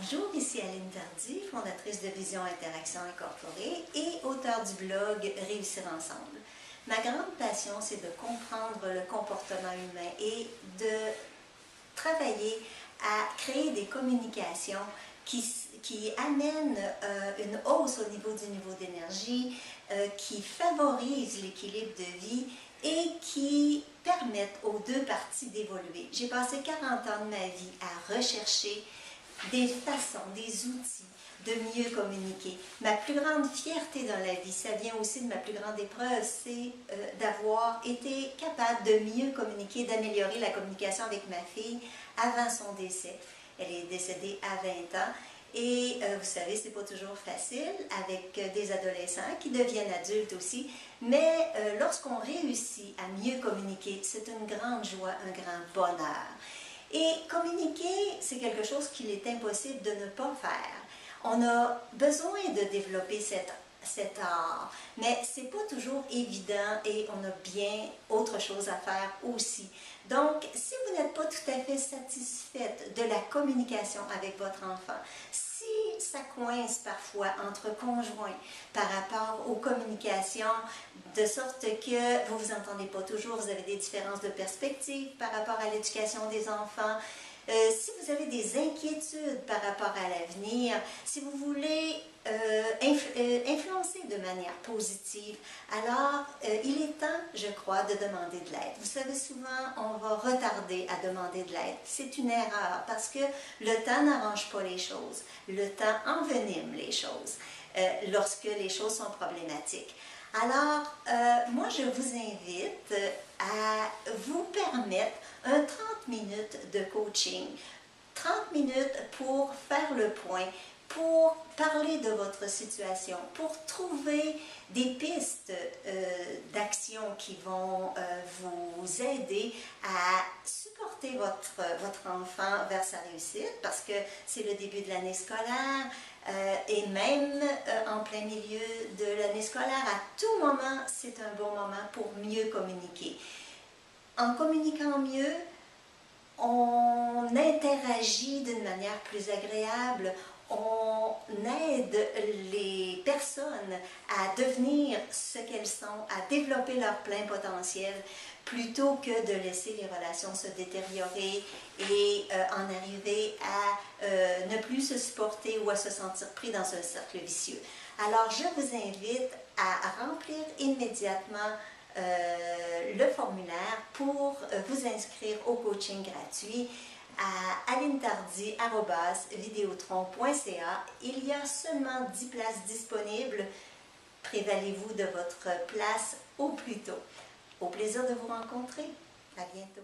Bonjour, ici Aline Tardy, fondatrice de Vision Interaction Incorporée et auteure du blog Réussir Ensemble. Ma grande passion, c'est de comprendre le comportement humain et de travailler à créer des communications qui amènent une hausse au niveau d'énergie, qui favorisent l'équilibre de vie et qui permettent aux deux parties d'évoluer. J'ai passé 40 ans de ma vie à rechercher des façons, des outils de mieux communiquer. Ma plus grande fierté dans la vie, ça vient aussi de ma plus grande épreuve, c'est d'avoir été capable de mieux communiquer, d'améliorer la communication avec ma fille avant son décès. Elle est décédée à 20 ans. Et vous savez, c'est pas toujours facile avec des adolescents qui deviennent adultes aussi, mais lorsqu'on réussit à mieux communiquer, c'est une grande joie, un grand bonheur. Et communiquer, c'est quelque chose qu'il est impossible de ne pas faire. On a besoin de développer cet art, mais c'est pas toujours évident et on a bien autre chose à faire aussi. Donc, si vous n'êtes pas tout à fait satisfaite de la communication avec votre enfant, si ça coince parfois entre conjoints par rapport aux communications, de sorte que vous ne vous entendez pas toujours, vous avez des différences de perspective par rapport à l'éducation des enfants, si vous avez des inquiétudes par rapport à l'avenir, si vous voulez influencer de manière positive, alors il est temps, je crois, de demander de l'aide. Vous savez, souvent, on va retarder à demander de l'aide. C'est une erreur parce que le temps n'arrange pas les choses. Le temps envenime les choses lorsque les choses sont problématiques. Alors, moi, je vous invite à vous permettre un 30 minutes de coaching, 30 minutes pour faire le point, pour parler de votre situation, pour trouver des pistes d'action qui vont vous aider à supporter votre enfant vers sa réussite, parce que c'est le début de l'année scolaire, et même en plein milieu de l'année scolaire, à tout moment, c'est un bon moment pour mieux communiquer. En communiquant mieux, on interagit d'une manière plus agréable, on aide les personnes à devenir ce qu'elles sont, à développer leur plein potentiel, plutôt que de laisser les relations se détériorer et en arriver à ne plus se supporter ou à se sentir pris dans un cercle vicieux. Alors, je vous invite à remplir immédiatement le formulaire pour vous inscrire au coaching gratuit à alinetardy@videotron.ca. Il y a seulement 10 places disponibles. Prévalez-vous de votre place au plus tôt. Au plaisir de vous rencontrer. À bientôt.